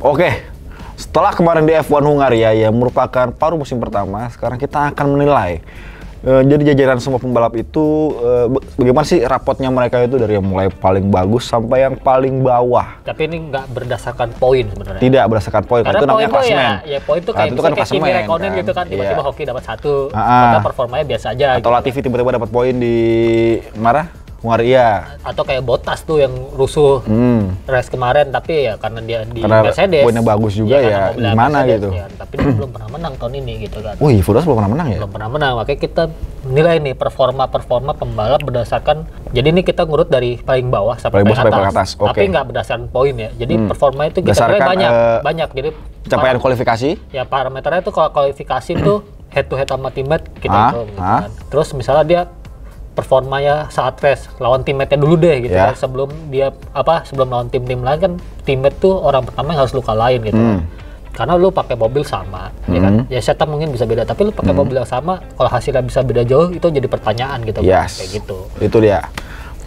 Oke, setelah kemarin di F1 Hungaria yang merupakan paruh musim pertama, sekarang kita akan menilai. Jadi jajaran semua pembalap itu bagaimana sih rapotnya mereka itu dari yang mulai paling bagus sampai yang paling bawah. Tapi ini nggak berdasarkan poin sebenarnya. Tidak berdasarkan poin, Karena itu namanya klasemen. Ya poin itu kayak misalnya Kimi Räikkönen gitu kan, tiba-tiba Hoki dapat 1, maka performanya biasa aja. Atau gitu Latifi tiba-tiba dapat poin di Hungaria. Atau kayak Bottas tuh yang rusuh race kemarin, tapi ya karena dia di Mercedes. Poinnya bagus juga ya, gimana gitu. Ya, tapi dia belum pernah menang tahun ini gitu kan. Wih, Fudas belum pernah menang ya? Belum pernah menang, makanya kita nilai nih performa pembalap berdasarkan, jadi ini kita ngurut dari paling bawah sampai paling atas. Okay. Tapi nggak berdasarkan poin ya. Jadi performa itu kita banyak. Jadi capaian kualifikasi? Ya parameternya itu kalau kualifikasi tuh head to head sama teammate kita hitung gitu kan. Terus misalnya dia performanya saat race lawan teammate-nya dulu deh gitu kan. Sebelum lawan tim-tim lain kan, teammate tuh orang pertama yang harus lu kalahin gitu kan. Karena lu pakai mobil sama, ya kan? Ya setup mungkin bisa beda, tapi lu pakai mobil yang sama, kalau hasilnya bisa beda jauh, itu jadi pertanyaan gitu kan. Kayak gitu. Itu dia.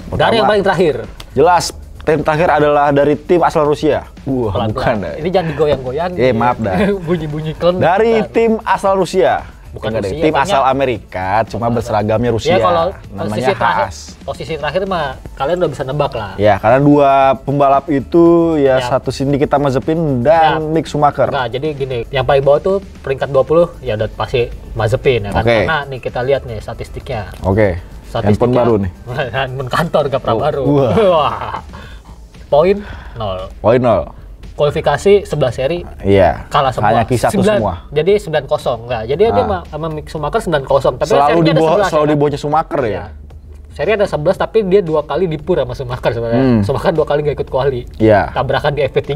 Dari yang paling terakhir. Jelas, tim terakhir adalah dari tim asal Rusia. Bukan. Ini jangan digoyang-goyang. Maaf dah. Bunyi-bunyi klon. Dari tim asal Rusia. Bukan Rusia, tim asal Amerika, cuma berseragamnya Rusia. Ya kalau namanya Haas. Posisi terakhir mah kalian udah bisa nebak lah. Ya, karena dua pembalap itu satu Nikita Mazepin dan Mick Schumacher. Enggak, jadi gini, yang paling bawah tuh peringkat 20 ya udah pasti Mazepin ya kan. Karena nih kita lihat nih statistiknya. Handphone baru nih. Handphone kantor gak pernah baru. Wah. Poin 0. Poin 0. Kualifikasi 11 seri, kalah semua. Hanya kisah semua. Jadi 9-0 enggak. Jadi dia sama Mick Schumacher 9-0. Tapi selalu di bawahnya Schumacher ya. Seri ada 11 tapi dia 2 kali dipur sama Schumacher sebenarnya. Schumacher 2 kali nggak ikut kuali. Tabrakan di FP3.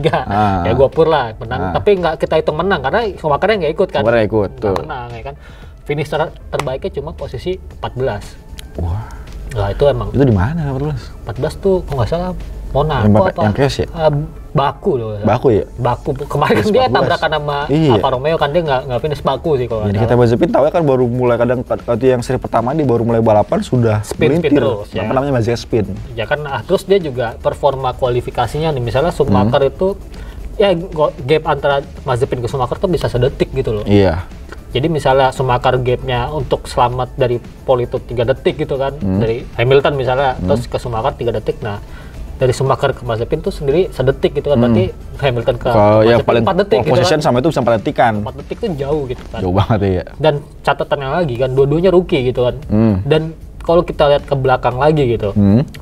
Ya gua pur lah menang. Tapi nggak kita hitung menang karena Schumacher-nya nggak ikut kan. Nggak menang ya kan. Finish terbaiknya cuma posisi 14. Wah. Nah itu emang. Itu di mana 14? 14 tuh kok nggak salah Monaco apa? Yang cash ya? Baku loh. Baku ya? Baku. Kemarin kan dia tabrakan sama Alfa Romeo kan, dia nggak finish Baku sih kalau. Jadi kita Mazepin tahu kan baru mulai yang seri pertama dia baru mulai balapan sudah spin terus. Apa namanya Mazepin? Ya kan, terus dia juga performa kualifikasinya nih, misalnya Schumacher itu ya gap antara Mazepin ke Schumacher tuh bisa sedetik gitu loh. Iya. Jadi misalnya Schumacher gapnya untuk selamat dari pole itu 3 detik gitu kan, dari Hamilton misalnya, terus ke Schumacher 3 detik. Nah dari Schumacher ke Mazepin tuh sendiri sedetik gitu kan, berarti Hamilton ke Mazepin 4 detik gitu kan. Sama itu bisa 4 detikan. 4 detik tuh jauh gitu kan. Jauh banget ya. Dan catatannya lagi kan, dua-duanya rookie gitu kan. Dan kalau kita lihat ke belakang lagi gitu,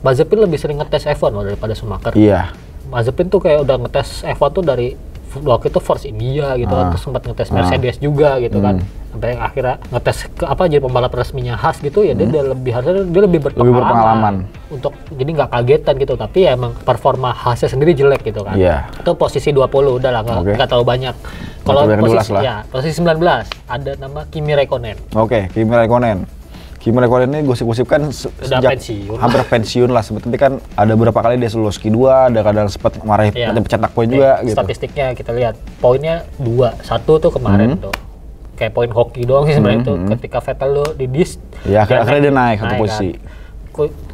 Mazepin lebih sering ngetes F1 loh daripada Schumacher. Iya. Mazepin tuh kayak udah ngetes F1 tuh dari waktu itu Force India gitu kan, terus sempat ngetes Mercedes juga gitu kan, sampai akhirnya ngetes ke jadi pembalap resminya Haas gitu ya. Dia lebih berpengalaman untuk jadi nggak kagetan gitu, tapi ya emang performa Haasnya sendiri jelek gitu kan. Itu posisi 20 udah lah, nggak terlalu banyak. Kalau posisi 19 ada nama Kimi Räikkönen. Kimi Räikkönen. Kimi Räikkönen ini gosip-gosip kan sejak hampir pensiun lah sebetulnya, kan ada beberapa kali dia lulus Q2, ada kadang sempat marahin pencetak poin juga gitu. Statistiknya kita lihat, poinnya 2, 1 tuh kemarin tuh. Kayak poin hoki doang sih sebenarnya itu, ketika Vettel lo di dis. Ya akhirnya dia naik satu posisi.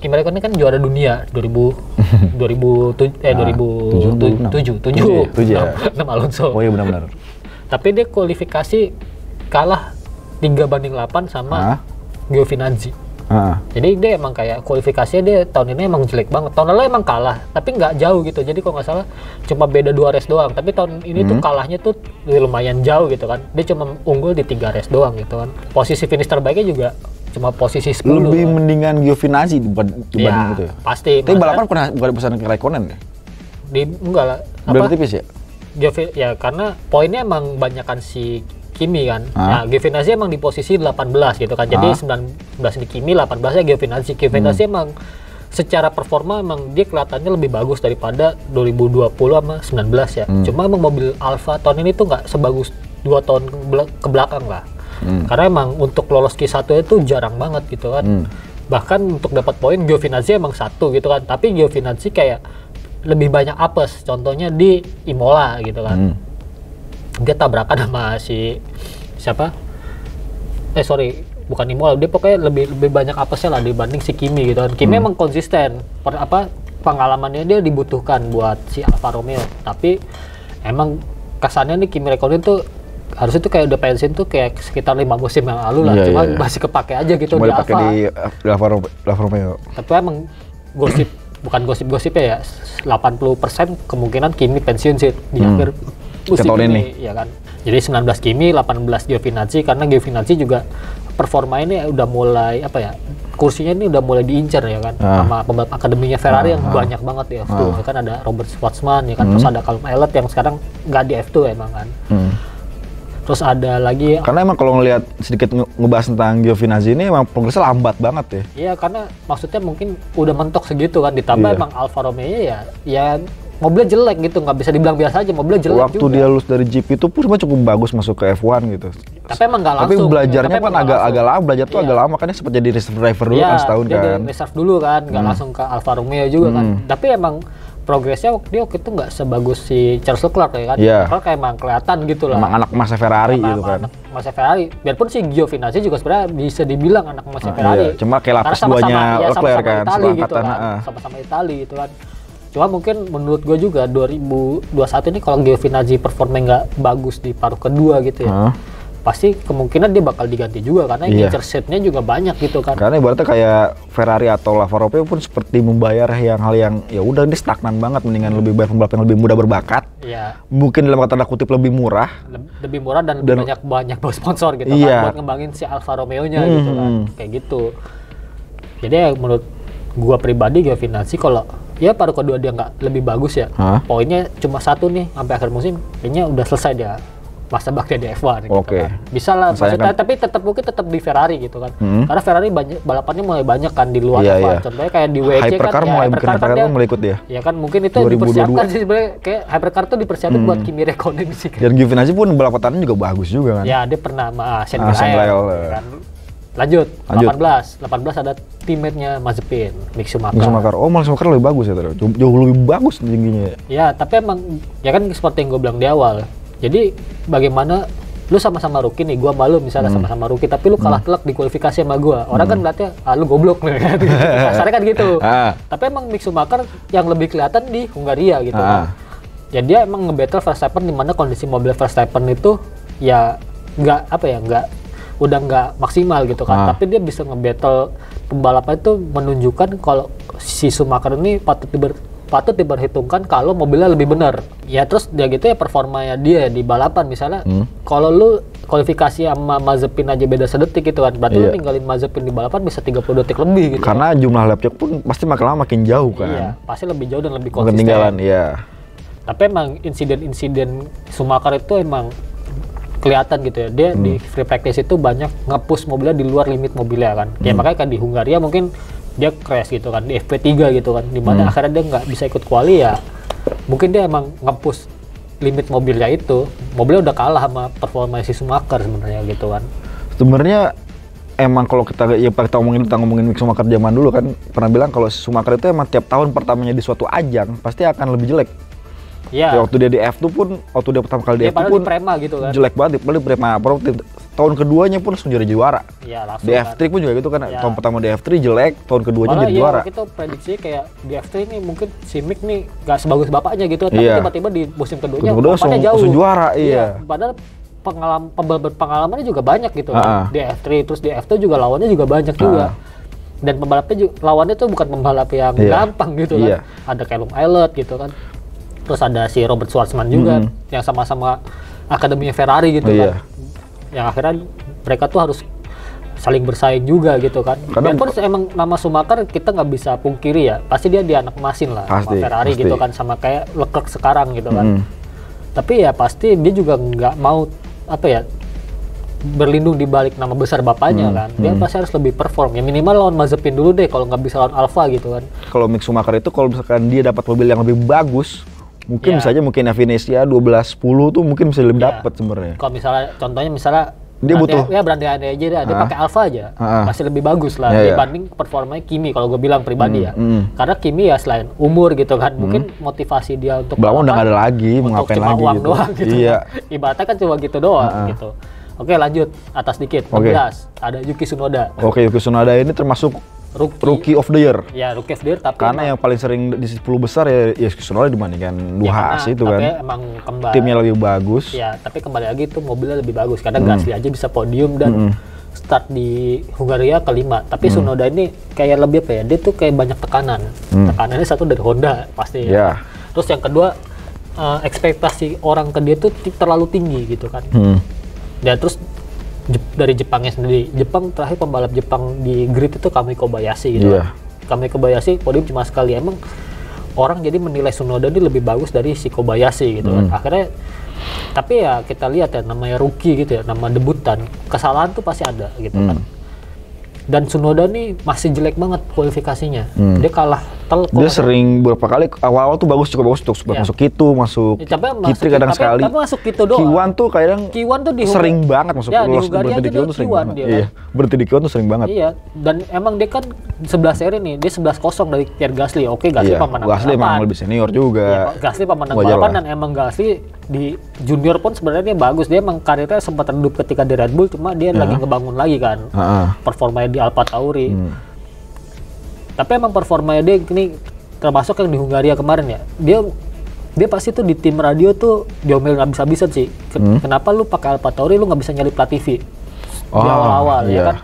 Kimi Räikkönen kan juara dunia 2007 Alonso. Oh iya benar-benar. Tapi dia kualifikasi kalah 3-8 sama Giovinazzi. Jadi dia emang kayak kualifikasinya dia tahun ini emang jelek banget. Tahun lalu emang kalah, tapi nggak jauh gitu. Jadi kalau nggak salah cuma beda 2 race doang. Tapi tahun ini tuh kalahnya tuh lumayan jauh gitu kan. Dia cuma unggul di 3 race doang gitu kan. Posisi finish terbaiknya juga cuma posisi 10. Lebih mendingan Giovinazzi dibanding itu ya? Pasti. Tapi balapan bukan pesan ke Räikkönen ya? Enggak lah. Berapa tipis ya? Ya karena poinnya emang banyakan si Kimi kan. Nah, Giovinazzi emang di posisi 18 gitu kan. Jadi 19 di Kimi, 18-nya Giovinazzi. Giovinazzi emang secara performa emang dia kelihatannya lebih bagus daripada 2020 sama 19 ya. Cuma emang mobil Alfa tahun ini tuh nggak sebagus 2 tahun ke belakang lah. Karena emang untuk lolos Q1 itu jarang banget gitu kan. Bahkan untuk dapat poin Giovinazzi emang 1 gitu kan. Tapi Giovinazzi kayak lebih banyak apes. Contohnya di Imola gitu kan. Dia tabrakan sama siapa? Bukan Imola, dia pokoknya lebih banyak apesnya lah dibanding si Kimi gitu kan. Kimi emang konsisten, pengalamannya dia dibutuhkan buat si Alfa Romeo, tapi emang kesannya nih Kimi Räikkönen tuh harusnya tuh kayak udah pensiun tuh kayak sekitar 5 musim yang lalu lah, cuma masih kepake aja gitu cuma di dipakai Alfa. di Alfa Romeo. Tapi emang bukan gosip-gosipnya ya, 80% kemungkinan Kimi pensiun sih di akhir musim ini, ya kan. Jadi 19 Kimi, 18 Giovinazzi, karena Giovinazzi juga performa ini udah mulai kursinya ini udah mulai diincar ya kan, sama pembalap akademinya Ferrari yang banyak banget di F2 ya kan, ada Robert Schwarzman ya kan, terus ada Callum Aylet yang sekarang nggak di F2 emang kan. Terus ada lagi karena emang kalau ngelihat sedikit ngebahas tentang Giovinazzi ini emang progresnya lambat banget ya. Iya, karena maksudnya mungkin udah mentok segitu kan, ditambah emang Alfa Romeo ya mobilnya jelek gitu, nggak bisa dibilang biasa aja, mobilnya jelek waktu juga. Waktu dia lulus dari GP itu pun cukup bagus masuk ke F1 gitu. Tapi emang nggak langsung. Tapi belajarnya kan agak lama, belajar tuh agak lama, kan dia sempat jadi reserve driver dulu kan setahun kan. Dia reserve dulu kan, nggak langsung ke Alfa Romeo juga kan. Tapi emang progresnya dia waktu itu nggak sebagus si Charles Leclerc ya kan. Leclerc kayak emang kelihatan gitu lah. Emang anak emasnya Ferrari gitu kan. Anak emasnya Ferrari. Biarpun si Giovinazzi juga sebenarnya bisa dibilang anak emasnya Ferrari. Iya. Cuma kayak lapis duanya Leclerc kan, gitu kan. Sama-sama Itali gitu kan. Cuma mungkin menurut gue juga 2021 ini kalau Giovinazzi performanya nggak bagus di paruh kedua gitu ya, pasti kemungkinan dia bakal diganti juga karena incer seatnya juga banyak gitu kan. Karena ibaratnya kayak Ferrari atau Alfa Romeo pun seperti membayar hal yang ya udah ini stagnan banget, mendingan lebih banyak pembalap yang lebih muda berbakat. Iya. Mungkin dalam kata kutip lebih murah. Lebih murah dan banyak sponsor gitu kan buat ngembangin si Alfa Romeo-nya gitu kan. Kayak gitu. Jadi ya menurut gua pribadi Giovinazzi kalau ya paruh kedua dia nggak lebih bagus ya, poinnya cuma 1 nih sampai akhir musim, kayaknya udah selesai dia masa bakti di F1 gitu kan. Bisa lah, maksudnya, tapi tetap di Ferrari gitu kan. Karena Ferrari balapannya mulai banyak kan di luar F1. Contohnya kayak di WEC Hypercar kan, Hypercar dia mulai ikut dia. Ya kan mungkin itu 2022. Dipersiapkan sih sebenarnya, kayak Hypercar tuh dipersiapkan buat Kimi Räikkönen sih kan. Dan Giovinazzi pun balapannya juga bagus juga kan. Ya dia pernah sama Shane kan. Lanjut. 18 ada teammate-nya Mazepin, Mick Schumacher. Oh, Mick Schumacher lebih bagus ya, jauh lebih bagus tingginya. Ya, tapi emang ya kan seperti yang gue bilang di awal. Jadi bagaimana lu sama-sama rookie nih, gua malu misalnya sama-sama rookie, tapi lu kalah telak di kualifikasi sama gua. Orang kan ngeliatnya, lu goblok nih kan. Kasarnya kan gitu. Tapi emang Mick Schumacher yang lebih kelihatan di Hungaria gitu kan. Ya dia emang nge-battle Verstappen di mana kondisi mobil Verstappen itu ya udah nggak maksimal gitu kan, tapi dia bisa nge-battle pembalapnya itu menunjukkan kalau si Schumacher ini patut diperhitungkan kalau mobilnya lebih benar. Ya terus dia gitu ya performanya dia di balapan misalnya, kalau lu kualifikasi sama Mazepin aja beda sedetik gitu kan, berarti lu ninggalin Mazepin di balapan bisa 30 detik lebih gitu. Karena jumlah lap check pun pasti makin lama makin jauh kan. Iya, pasti lebih jauh dan lebih konsisten. Ketinggalan, iya. Tapi emang insiden Schumacher itu emang kelihatan gitu ya, dia di free practice itu banyak nge-push mobilnya di luar limit mobilnya kan. Ya makanya kan di Hungaria mungkin dia crash gitu kan, di FP3 gitu kan, dimana akhirnya dia nggak bisa ikut quali ya. Mungkin dia emang nge-push limit mobilnya itu, mobilnya udah kalah sama performa si Schumacher sebenarnya gitu kan. Sebenarnya emang kalau kita ngomongin Mick Schumacher zaman dulu kan pernah bilang kalau Schumacher itu emang tiap tahun pertamanya di suatu ajang pasti akan lebih jelek. Iya. Waktu dia di F2 pun, waktu dia pertama kali di F2 pun di Prema gitu kan. Jelek banget, padahal di Prema. Tahun keduanya pun langsung jadi juara. Iya, langsung. Di F3 pun juga gitu kan. Ya. Tahun pertama di F3 jelek, tahun keduanya jadi juara. Iya, itu prediksi kayak di F3 ini mungkin si Mick nih gak sebagus bapaknya gitu, tapi tiba-tiba di musim keduanya bapaknya jauh. Langsung juara, iya. Padahal pengalamannya juga banyak gitu kan. Di F3 terus di F2 juga lawannya juga banyak juga. Dan pembalapnya juga, lawannya tuh bukan pembalap yang gampang gitu kan. Ada Callum Aylet gitu kan. Terus ada si Robert Schwarzman juga yang sama-sama akademinya Ferrari gitu kan. Yang akhirnya mereka tuh harus saling bersaing juga gitu kan. Biarpun emang nama Schumacher kita nggak bisa pungkiri ya, pasti dia anak mesin lah sama Ferrari gitu kan, sama kayak Leclerc sekarang gitu kan. Tapi ya pasti dia juga nggak mau berlindung di balik nama besar bapaknya kan. Dia pasti harus lebih perform. Ya minimal lawan Mazepin dulu deh kalau nggak bisa lawan Alfa gitu kan. Kalau Mick Schumacher itu kalau misalkan dia dapat mobil yang lebih bagus, mungkin bisa aja Venezia 12-10 tuh mungkin bisa lebih dapat sebenarnya. Kalau misalnya dia butuh berandai-andai aja dia pakai Alfa aja masih lebih bagus lah dibanding performanya Kimi kalau gue bilang pribadi ya. Karena Kimi ya selain umur gitu kan, mungkin motivasi dia untuk balapan udah nggak ada lagi, mau ngapain lagi uang gitu. Doang, gitu. Iya. Ibaratnya kan cuma gitu doang gitu. Oke, lanjut atas dikit. 16 ada Yuki Tsunoda. Oke, Yuki Tsunoda ini termasuk Rookie of the Year. Ya, Rookie of the Year, tapi karena yang paling sering di 10 besar ya Tsunoda dibandingkan dua Haas itu kan. Emang kembali timnya lebih bagus. Ya, tapi kembali lagi itu mobilnya lebih bagus karena Gasly aja bisa podium dan start di Hungaria kelima. Tapi Tsunoda ini kayak lebih apa ya? Dia tuh kayak banyak tekanan. Tekanannya satu dari Honda pasti. Ya. Terus yang kedua ekspektasi orang ke dia tuh terlalu tinggi gitu kan. Dan terus dari Jepangnya sendiri, Jepang terakhir pembalap Jepang di grid itu Kami Kobayashi gitu. Kami Kobayashi podium cuma sekali. Emang orang jadi menilai Tsunoda ini lebih bagus dari si Kobayashi gitu kan. Akhirnya tapi ya kita lihat ya namanya rookie gitu ya, nama debutan, kesalahan tuh pasti ada gitu kan. Dan Tsunoda nih masih jelek banget kualifikasinya. Dia kalah Dia sering beberapa kali awal-awal tuh cukup bagus untuk masuk Q2, masuk Q3 kadang sekali. Tapi masuk Q2 doang. Q1 tuh kadang sering banget masuk berhenti di Q1 tuh sering banget. Iya, berhenti di Q1 tuh sering banget. Iya, dan emang dia kan 11 seri nih, dia 11-0 dari Pierre Gasly. Oke, Gasly pemenang balapan. Gasly emang lebih senior juga. Iya, Gasly pemenang balapan dan emang Gasly di junior pun sebenarnya dia bagus. Dia emang karirnya sempat redup ketika di Red Bull, cuma dia lagi ngebangun lagi kan. Performanya di Alfa Tauri. Tapi emang performanya dia ini termasuk yang di Hungaria kemarin ya. Dia pasti tuh di tim radio tuh diomelin habis-habisan sih. Kenapa lu pakai Alfa Tauri lu nggak bisa nyalip Latifi di awal-awal ya kan?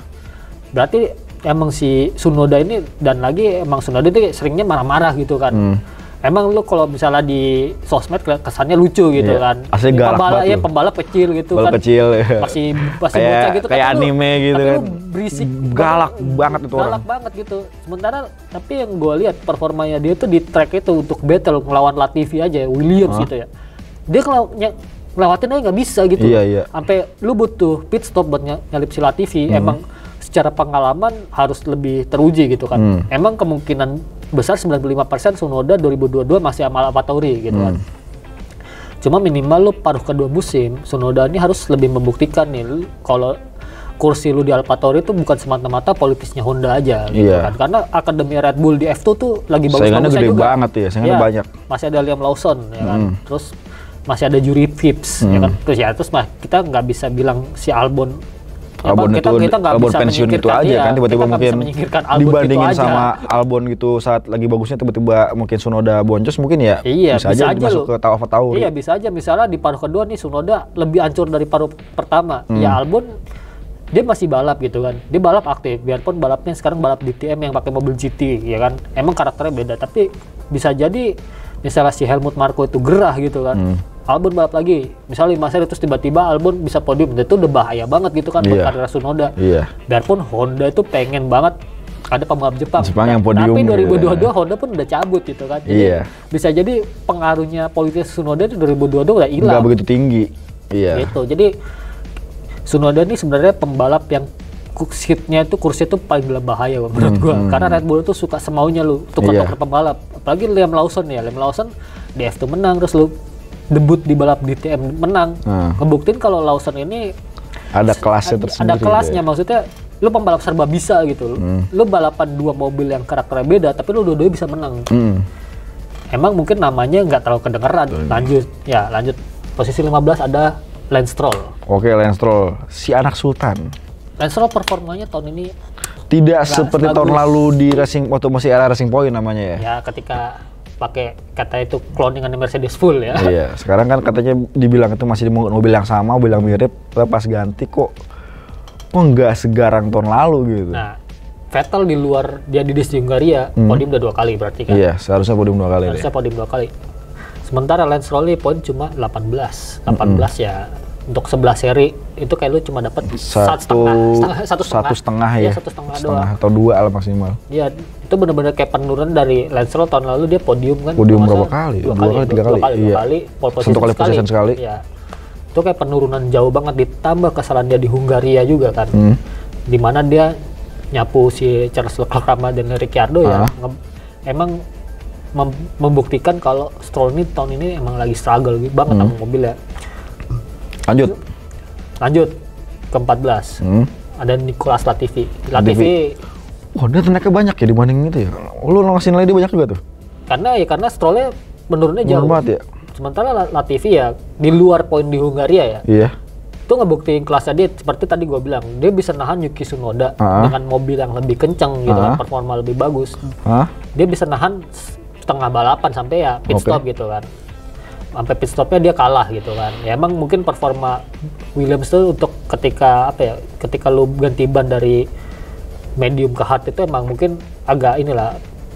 Berarti emang si Tsunoda ini dan lagi emang Tsunoda itu seringnya marah-marah gitu kan. Emang lu kalau misalnya di sosmed kesannya lucu gitu kan. Asli galak banget. Pembalap kecil gitu kan. Kecil ya. Masih bocah gitu kayak anime gitu kan. Berisik. Galak banget itu orang. Galak banget gitu. Sementara tapi yang gue lihat performanya dia tuh di track itu untuk battle ngelawan Latifi aja, Williams gitu ya. Dia ngelawatin aja nggak bisa gitu. Iya. Sampai lu butuh pit stop buat nyalip si Latifi. Emang secara pengalaman harus lebih teruji gitu kan. Emang kemungkinan besar 95% Tsunoda 2022 masih sama Alfa Tauri gitu kan. Cuma minimal lu paruh kedua musim, Tsunoda ini harus lebih membuktikan nih kalau kursi lu di Alfa Tauri itu bukan semata-mata politisnya Honda aja gitu kan. Karena akademi Red Bull di F2 tuh lagi bagus-bagusnya juga. Banget ya, saingannya banyak. Masih ada Liam Lawson ya kan. Terus masih ada Juri Vips ya kan. Terus kita nggak bisa bilang si Albon Albon itu Albon pensiun gitu aja kan tiba-tiba mungkin dibandingin sama Albon gitu saat lagi bagusnya tiba-tiba mungkin Tsunoda boncos mungkin ya bisa aja masuk ke Alfa Tauri. Iya bisa aja misalnya di paruh kedua nih Tsunoda lebih hancur dari paruh pertama. Ya Albon dia masih balap gitu kan. Dia balap aktif biarpun balapnya sekarang balap DTM yang pakai mobil GT ya kan. Emang karakternya beda tapi bisa jadi misalnya si Helmut Marko itu gerah gitu kan. Albon balap lagi, misalnya 5 seri terus tiba-tiba Albon bisa podium, itu udah bahaya banget gitu kan buat karir Tsunoda. Biarpun Honda itu pengen banget ada pembalap Jepang yang podium. Tapi 2022 Honda pun udah cabut gitu kan. Jadi bisa jadi pengaruhnya politis Tsunoda itu 2022 udah hilang. Nggak begitu tinggi. Gitu. Jadi Tsunoda ini sebenarnya pembalap yang kursi itu paling dalam bahaya menurut gua. Karena Red Bull itu suka semaunya lu tukar-tukar pembalap. Apalagi Liam Lawson ya. Liam Lawson di F2 menang terus lu debut di balap DTM menang. Ngebuktiin kalau Lawson ini ada kelasnya tersendiri. Ada kelasnya gitu ya. Maksudnya lu pembalap serba bisa gitu. Lu balapan dua mobil yang karakternya beda tapi lu dua-duanya bisa menang. Emang mungkin namanya nggak terlalu kedengeran. Lanjut. Posisi 15 ada Lance Stroll. Oke, Lance Stroll, si anak sultan. Lance Stroll performanya tahun ini tidak seperti tahun lalu di racing waktu masih era Racing Point namanya ya. Ya, ketika pakai kata itu cloningan Mercedes full ya. Iya, sekarang kan katanya dibilang itu masih di mobil yang sama, mobil yang mirip, pas ganti kok nggak segarang tahun lalu gitu. Nah, Vettel di luar dia di Hungaria podium udah 2 kali berarti kan? Iya, seharusnya podium 2 kali. Podium 2 kali. Sementara Lance Stroll poin cuma 18 ya. Untuk 11 seri itu kayak lu cuma dapat satu setengah ya. Satu setengah doang. Atau 2 lah maksimal. Iya, itu benar-benar kayak penurunan dari Lance Stroll tahun lalu dia podium kan. Podium berapa kali? 2 kali, 3 kali. Dua kali, satu kali position sekali. Iya. Itu kayak penurunan jauh banget ditambah kesalahan dia di Hungaria juga kan. Dimana dia nyapu si Charles Leclerc sama Daniel Ricciardo ya. Emang membuktikan kalau Stroll ini tahun ini emang lagi struggle banget sama mobil ya. Lanjut ke 14. Ada Nicolas Latifi. Wah, dia naiknya banyak ya dibanding itu ya. Lu ngasih nilai dia banyak juga tuh. Karena Strollnya menurunnya jauh. Banget ya. Sementara Latifi ya di luar poin di Hungaria ya. Iya. Itu ngebuktiin kelasnya dia seperti tadi gue bilang, dia bisa nahan Yuki Tsunoda dengan mobil yang lebih kenceng gitu kan, performa lebih bagus. Dia bisa nahan setengah balapan sampai ya pit stop gitu kan. Sampai pit stopnya dia kalah gitu kan. Ya emang mungkin performa Williams itu untuk ketika ketika lu ganti ban dari medium ke hard itu emang mungkin agak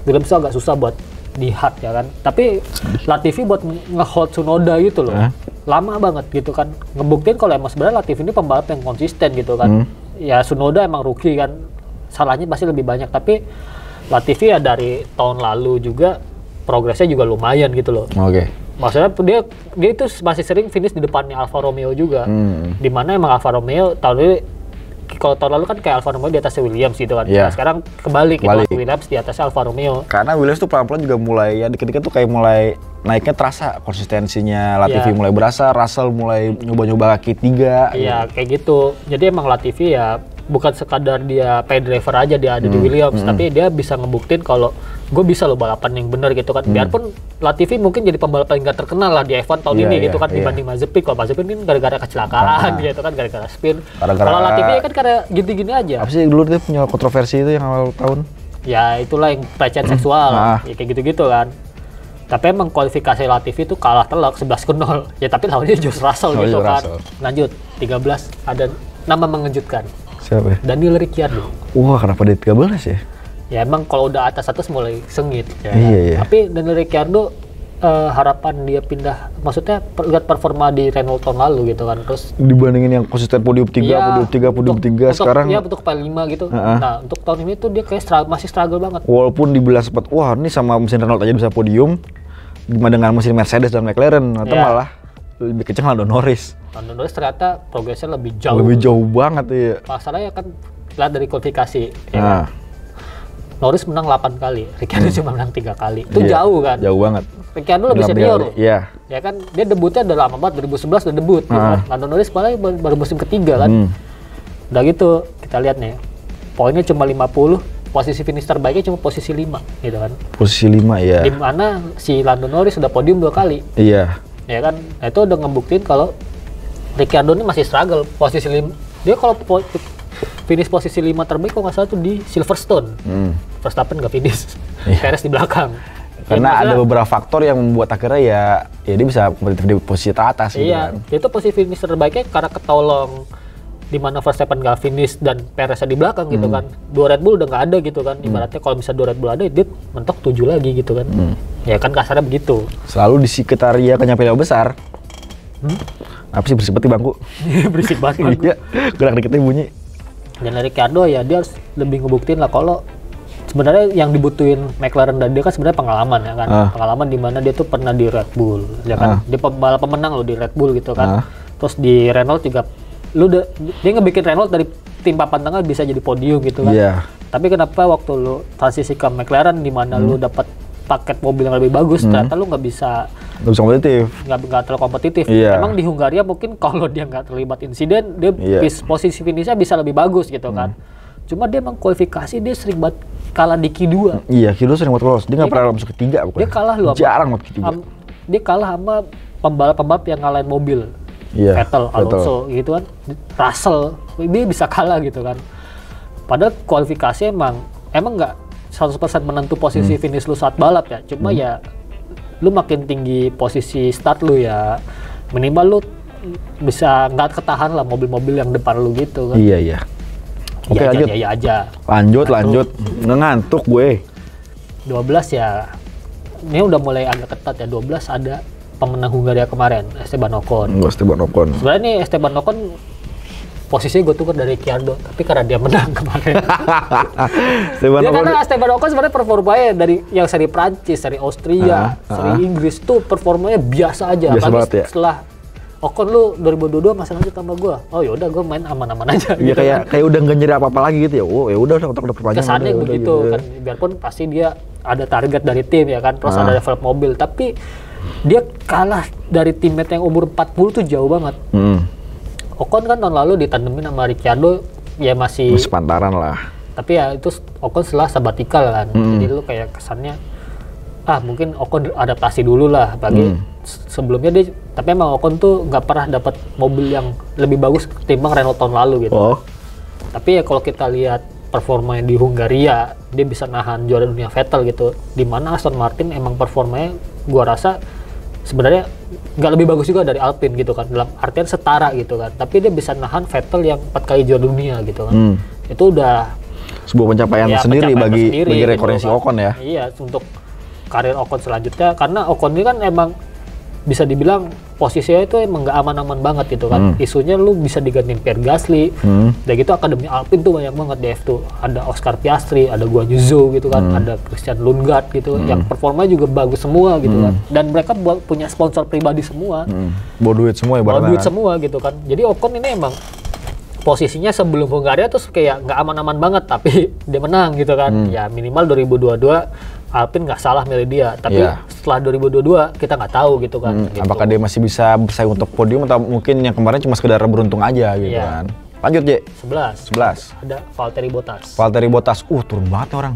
Williams itu agak susah buat di hard ya kan. Tapi Latifi buat nge-hold Tsunoda gitu loh. Lama banget gitu kan, ngebuktiin kalau emang sebenarnya Latifi ini pembalap yang konsisten gitu kan. Ya Tsunoda emang rookie kan, salahnya pasti lebih banyak, tapi Latifi ya dari tahun lalu juga progresnya juga lumayan gitu loh. Maksudnya dia itu masih sering finish di depannya Alfa Romeo juga. Dimana emang Alfa Romeo kalau tahun lalu kan kayak Alfa Romeo di atasnya Williams gitu kan. Nah, sekarang kebalik. Williams di atasnya Alfa Romeo. Karena Williams tuh pelan-pelan juga mulai ya dikit-dikit tuh kayak mulai naiknya terasa konsistensinya. Latifi mulai berasa, Russell mulai nyoba-nyoba kaki 3. Iya, kayak gitu. Jadi emang Latifi ya bukan sekadar dia pay driver aja dia ada di Williams, tapi dia bisa ngebuktiin kalau gue bisa loh balapan yang benar gitu kan. Biarpun Latifi mungkin jadi pembalap yang gak terkenal lah di F1 tahun ini gitu kan dibanding Mazepin. Kalau Mazepin kan gara-gara kecelakaan gitu kan, gara-gara spin. Kalau Latifi kan karena gini-gini aja. Apa sih dulu dia punya kontroversi itu yang awal tahun? Ya itulah yang pelecehan seksual, ya kayak gitu-gitu kan. Tapi emang kualifikasi Latifi itu kalah telak 11-0. Ya tapi lawannya George Russell gitu kan. Lanjut 13 ada nama mengejutkan. Siapa? Daniel Ricciardo. Wah, kenapa dia 13 ya? Ya emang kalau udah atas mulai sengit ya. Iya. Tapi Daniel Ricciardo harapan dia pindah, maksudnya lihat performa di Renault tahun lalu gitu kan. Terus dibandingin yang konsisten podium 3 sekarang ya untuk P5 gitu. Nah, untuk tahun ini tuh dia kayak masih struggle banget. Walaupun dibilang sempat wah ini sama mesin Renault aja bisa podium, dengan mesin Mercedes dan McLaren atau malah lebih kenceng Lando Norris. Lando Norris ternyata progresnya lebih jauh. Lebih jauh banget ya. Masalahnya kan lihat dari kualifikasi ya kan? Norris menang 8 kali, Ricciardo cuma menang 3 kali. Itu jauh kan? Jauh banget. Ricciardo lebih senior. Iya. Ya kan, dia debutnya udah lama banget, 2011 udah debut. Gitu kan? Lando Norris malah baru musim ketiga kan. Udah gitu, kita lihat nih. Poinnya cuma 50, posisi finish terbaiknya cuma posisi 5 gitu kan. Posisi 5 ya. Di mana si Lando Norris sudah podium 2 kali. Iya. Ya kan, nah, itu udah ngebuktiin kalau Ricciardo ini masih struggle. Posisi 5, dia kalau finish posisi 5 terbaik kalau nggak salah tuh di Silverstone. Verstappen nggak finish, Perez di belakang. Karena ada beberapa faktor yang membuat akhirnya ya dia bisa kompetitif di posisi teratas gitu kan. Itu posisi finish terbaiknya karena ketolong di mana Verstappen nggak finish dan Perez di belakang gitu kan. 2 Red Bull udah nggak ada gitu kan. Ibaratnya kalau misalnya 2 Red Bull ada, dia mentok 7 lagi gitu kan. Ya kan kasarnya begitu. Selalu di sekitaria kenyapaian besar. Apa sih berisik banget bangku? Berisik banget. Iya, gerak dikitnya bunyi. Dan Ricciardo ya dia harus lebih ngebuktiin lah kalau sebenarnya yang dibutuhin McLaren dan dia kan sebenarnya pengalaman ya kan. Pengalaman di mana dia tuh pernah di Red Bull ya kan. Dia pembalap pemenang loh di Red Bull gitu kan. Terus di Renault juga dia ngebikin Renault dari tim papan tengah bisa jadi podium gitu kan. Tapi kenapa waktu lu transisi ke McLaren di mana lu dapat paket mobil yang lebih bagus, ternyata lu nggak bisa kompetitif, nggak terlalu kompetitif. Emang di Hungaria mungkin kalau dia nggak terlibat insiden, dia posisi finishnya bisa lebih bagus gitu kan. Cuma dia emang kualifikasi dia sering banget kalah di Q2. Iya, Q2 sering banget lolos. Dia nggak pernah masuk ke 3 pokoknya. Dia kalah loh. Jarang banget Q3. Dia kalah sama pembalap-pembalap yang ngalahin mobil. Vettel, Alonso gitu kan. Russell, dia bisa kalah gitu kan. Padahal kualifikasi emang nggak 100% menentu posisi finish lu saat balap ya. Cuma ya lu makin tinggi posisi start lu ya minimal lu bisa nggak ketahan lah mobil-mobil yang depan lu gitu kan. Iya. Oke, lanjut. Iya aja. Lanjut. Ngantuk gue. 12 ya. Ini udah mulai agak ketat ya. 12 ada pemenang Hungaria kemarin, Esteban Ocon. Sebenarnya nih Esteban Ocon posisinya gue tukar dari Ricciardo, tapi karena dia menang kemarin. Karena Esteban Ocon sebenarnya performanya dari yang seri Prancis, seri Austria, seri Inggris tuh performanya biasa aja. Apalagi setelah Ocon lu 2022 masih lanjut sama gue. Oh yaudah gue main aman-aman aja. Iya gitu kayak udah nggak nyeri apa-apa lagi gitu ya. Oh ya udah perpanjang. Kesannya begitu gitu kan. Biarpun pasti dia ada target dari tim ya kan, terus ada develop mobil, tapi dia kalah dari teammate yang umur 40 tuh jauh banget. Ocon kan tahun lalu ditandemin sama Ricciardo ya masih pantaran lah. Tapi ya itu Ocon setelah sabatikal kan. Jadi lu kayak kesannya mungkin Ocon adaptasi dulu lah, bagi sebelumnya dia, tapi emang Ocon tuh nggak pernah dapat mobil yang lebih bagus ketimbang Renault tahun lalu gitu. Tapi ya kalau kita lihat performanya di Hungaria, dia bisa nahan juara dunia Vettel gitu. Dimana Aston Martin emang performanya gua rasa sebenarnya nggak lebih bagus juga dari Alpine gitu kan, dalam artian setara gitu kan. Tapi dia bisa nahan Vettel yang 4 kali juara dunia gitu kan. Itu udah sebuah pencapaian sendiri bagi rekornya si gitu Ocon ya. Iya, untuk karir Ocon selanjutnya, karena Ocon ini kan emang bisa dibilang posisinya itu emang nggak aman-aman banget gitu kan. Isunya lu bisa digantiin Pierre Gasly, dan gitu akademi Alpine tuh banyak banget di F2. Ada Oscar Piastri, ada Guan Yu Zhou gitu kan, ada Christian Lundgaard gitu, yang performanya juga bagus semua gitu kan. Dan mereka punya sponsor pribadi semua, bawa duit semua ya, bawa duit semua gitu kan. Jadi Ocon ini emang posisinya sebelum Hungaria tuh kayak nggak aman-aman banget, tapi dia menang gitu kan. Ya minimal 2022 Alpine nggak salah milih dia, tapi setelah 2022 kita nggak tahu gitu kan. Gitu. Apakah dia masih bisa bersaing untuk podium atau mungkin yang kemarin cuma sekedar beruntung aja gitu kan. Lanjut, J. 11. Ada Valtteri Bottas. Valtteri Bottas, turun banget orang.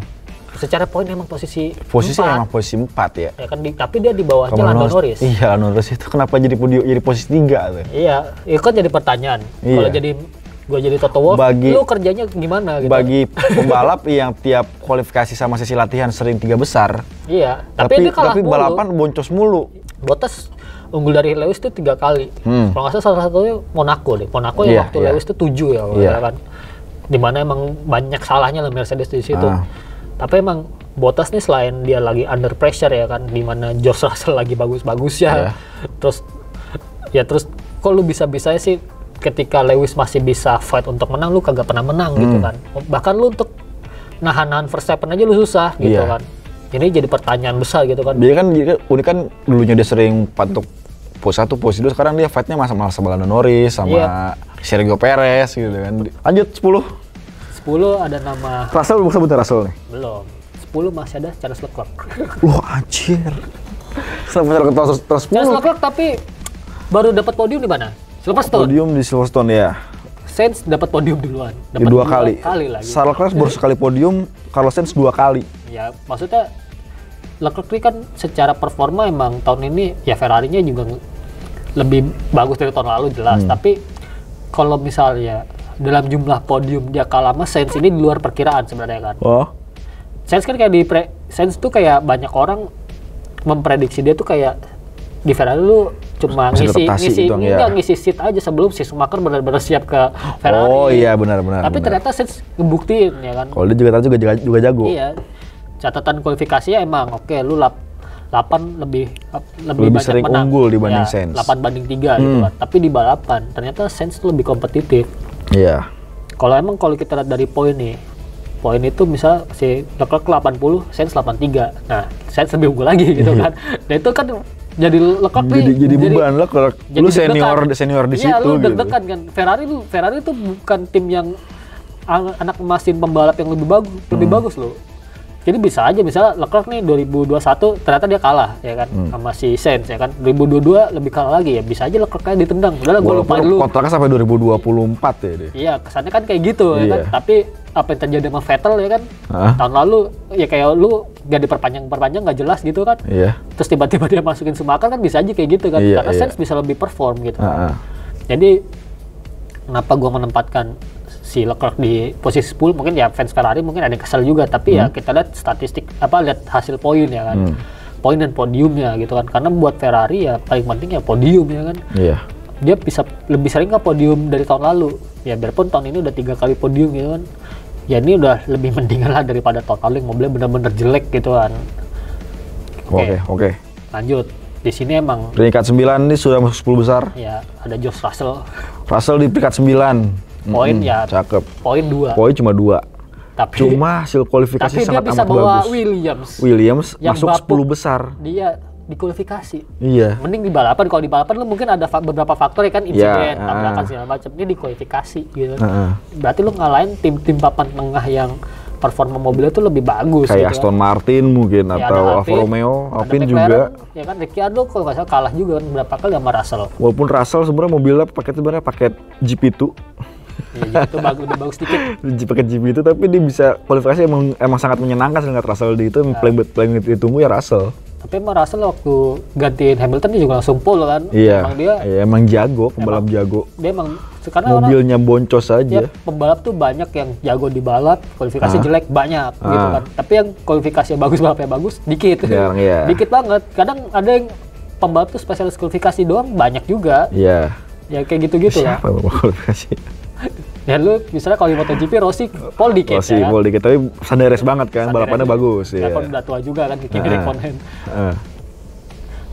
Secara poin emang posisi emang posisi 4 ya. Ya kan, tapi dia di bawahnya Lando Norris. Iya, Lando Norris itu kenapa jadi posisi 3 tuh? Iya, itu kan jadi pertanyaan. Kalau jadi Toto Wolff, lu kerjanya gimana gitu? Bagi pembalap yang tiap kualifikasi sama sesi latihan sering 3 besar. Iya, tapi balapan boncos mulu. Bottas unggul dari Lewis itu 3 kali. Kalau nggak salah satunya Monaco deh. Monaco yang waktu Lewis itu 7 ya kan. Dimana emang banyak salahnya lah Mercedes di situ. Tapi emang Bottas nih selain dia lagi under pressure ya kan, dimana George Russell lagi bagus-bagus ya. Terus kok lu bisa-bisanya sih ketika Lewis masih bisa fight untuk menang, lu kagak pernah menang gitu kan. Bahkan lu untuk nahan Verstappen aja lu susah gitu kan. Ini jadi pertanyaan besar gitu kan. Dia kan unik kan, dulunya dia sering patuk pos 1, pos 2, sekarang dia fightnya sama Lando Norris sama Sergio Perez gitu kan. Lanjut 10 ada nama Russell, belum sebentar Russell nih. Belum. 10 masih ada Charles Leclerc. Anjir. Sampai Charles Leclerc tapi baru dapat podium di mana? Silverstone. Podium di Silverstone ya. Sainz dapat podium duluan. Dapat 2 kali. Lagi. Charles Leclerc baru sekali podium, Carlos Sainz 2 kali. Ya, maksudnya Leclerc ini kan secara performa emang tahun ini ya Ferrari-nya juga lebih bagus dari tahun lalu jelas. Tapi kalau misalnya dalam jumlah podium dia kalah sama Sainz, ini di luar perkiraan sebenarnya kan. Sainz kan kayak Sainz tuh kayak banyak orang memprediksi dia tuh kayak di Ferrari lu cuma ngisi seat aja sebelum si Schumacher benar-benar siap ke Ferrari. Oh iya, benar. Tapi ternyata Sainz ngebuktiin ya kan. Kalau dia juga jago. Iya. Catatan kualifikasinya emang oke, lu 8 lebih banyak sering menang. Unggul dibanding Sainz. 8-3 gitu kan. Tapi di balapan ternyata Sainz lebih kompetitif. Iya. Kalau kita lihat dari poin nih, poin itu misal si Leclerc 80, Sainz 83. Nah, Sainz lebih unggul lagi gitu kan. Nah itu kan jadi Leclerc jadi beban Leclerc. Lu senior di situ. Iya, lu deg-degan kan. Ferrari itu bukan tim yang anak mesin pembalap yang lebih bagus loh. Jadi bisa aja misalnya Leclerc nih 2021 ternyata dia kalah ya kan sama si Sainz ya kan. 2022 lebih kalah lagi ya, bisa aja Leclerc kayak ditendang. Udahlah gue lupain dulu. Kontraknya sampai 2024 ya deh. Iya, kesannya kan kayak gitu ya kan. Tapi apa yang terjadi sama Vettel ya kan? Tahun lalu ya kayak lu gak diperpanjang gak jelas gitu kan. Terus tiba-tiba dia masukin Schumacher kan bisa aja kayak gitu kan. Karena Sainz bisa lebih perform gitu. Jadi kenapa gua menempatkan si Leclerc di posisi 10, mungkin ya fans Ferrari mungkin ada yang kesel juga, tapi ya kita lihat statistik lihat hasil poin ya kan. Poin dan podiumnya gitu kan. Karena buat Ferrari ya paling penting ya podium ya kan. Dia bisa lebih sering ke podium dari tahun lalu. Ya biarpun tahun ini udah 3 kali podium gitu kan. Ya ini udah lebih mendingan lah daripada tahun lalu yang mobilnya benar-benar jelek gitu kan. Oke. Lanjut. Di sini emang peringkat 9 ini sudah masuk 10 besar. Ya, ada George Russell. Russell di peringkat 9. Poin ya. Cakep. Poin 2. Poin cuma 2. Tapi cuma hasil kualifikasi sangat amat bagus. Tapi dia bisa bawa Williams masuk 10 besar. Dia di kualifikasi. Iya. Mending di balapan. Kalau di balapan lu mungkin ada beberapa faktor ya kan, insiden, tabrakan segala macam. Ini di kualifikasi gitu. Berarti lu ngalahin tim-tim papan tengah yang performa mobilnya tuh lebih bagus. Kayak gitu Aston Martin mungkin ya, atau Alfa Romeo, Alpine juga. Ya kan Ricciardo kalau nggak salah kalah juga kan berapa kali sama Russell. Walaupun Russell sebenarnya mobilnya paket GP2. Iya, itu lebih bagus dikit. Pakai GP itu, tapi dia bisa kualifikasi emang sangat menyenangkan sih ngeliat Russell di itu. Paling ditunggu ya Russell. Tapi emang Russell waktu gantiin Hamilton dia juga langsung pole kan. Iya. Emang dia emang jago, pembalap jago. Dia emang karena mobilnya boncos aja. Ya, pembalap tuh banyak yang jago di balap, kualifikasi jelek banyak gitu kan. Tapi yang kualifikasi bagus, balapnya bagus dikit. Jarang, iya. Dikit banget. Kadang ada yang pembalap tuh spesialis kualifikasi doang banyak juga. Iya. Ya kayak gitu-gitu lah. Siapa kualifikasi? Ya lu misalnya kalau di MotoGP Rossi pole dikit Rossi ya. Pole dikit, tapi sandares banget kan, balapannya bagus. Ya kan udah tua juga kan, Kimi Räikkönen.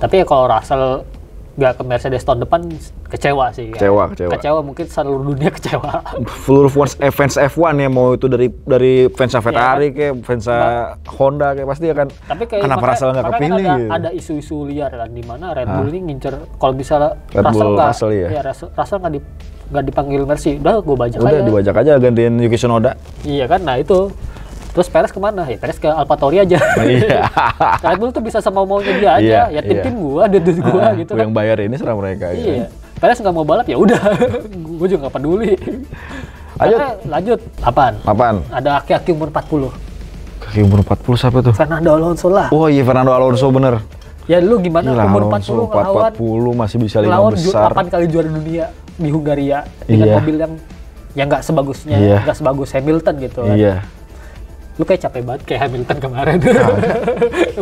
Tapi ya kalau Russell nggak ke Mercedes tahun depan kecewa sih. Kecewa mungkin seluruh dunia kecewa. Seluruh fans F1 ya, mau itu dari fans Ferrari kayak fans Honda kayak pasti akan. Tapi kayak kenapa Russell nggak kepilih? Kan ada isu-isu liar kan, di mana Red Bull ini ngincer kalau bisa Russell nggak dipanggil Mercy, udah gue bajak aja. Udah dibajak aja gantiin Yuki Tsunoda. Iya kan, nah itu. Terus Perez kemana? Ya Perez ke AlphaTauri aja. Iya. Red Bull tuh bisa sama maunya dia aja. Ya tim gua, duit gua gitu kan. Yang bayar ini serah mereka. Iya. Perez nggak mau balap ya udah. Gua juga nggak peduli. Lanjut. Apaan? Ada aki-aki umur 40. Aki umur 40 siapa tuh? Fernando Alonso lah. Oh iya, Fernando Alonso bener. Ya lu gimana umur 40 ngelawan 40 masih bisa 5 besar. 8 kali juara dunia di Hungaria dengan mobil yang nggak sebagusnya, nggak sebagus Hamilton gitu kan. Iya. Lu kayak capek banget kayak Hamilton kemarin.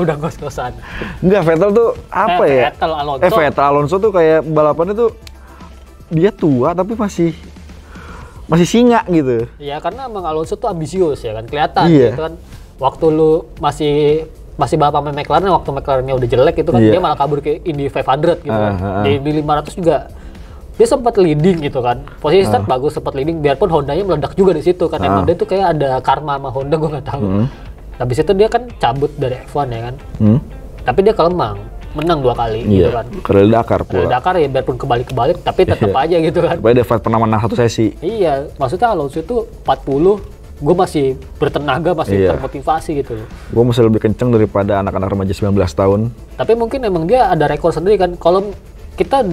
Udah ngos-ngosan. Enggak, Vettel tuh apa ya? Vettel Alonso tuh kayak balapannya tuh dia tua tapi masih singa gitu. Iya, karena emang Alonso tuh ambisius ya kan, kelihatan gitu kan. Waktu lu masih balap sama McLaren, waktu McLarennya udah jelek itu kan, dia malah kabur ke Indy 500 gitu kan. Di 500 juga dia sempat leading gitu kan, posisi start bagus, sempat leading, biarpun Hondanya meledak juga di situ kan. Emang dia tuh kayak ada karma sama Honda, gue nggak tahu. Habis itu dia kan cabut dari F1 ya kan, tapi dia ke Lemang menang 2 kali gitu kan. Ke Dakar pula. Ke Dakar ya, biarpun kebalik tapi tetap aja gitu kan. Tapi dia pernah menang 1 sesi. Iya, maksudnya Alonso itu 40, gue masih bertenaga, masih termotivasi gitu. Gue masih lebih kenceng daripada anak-anak remaja 19 tahun. Tapi mungkin emang dia ada rekor sendiri kan. Kalau kita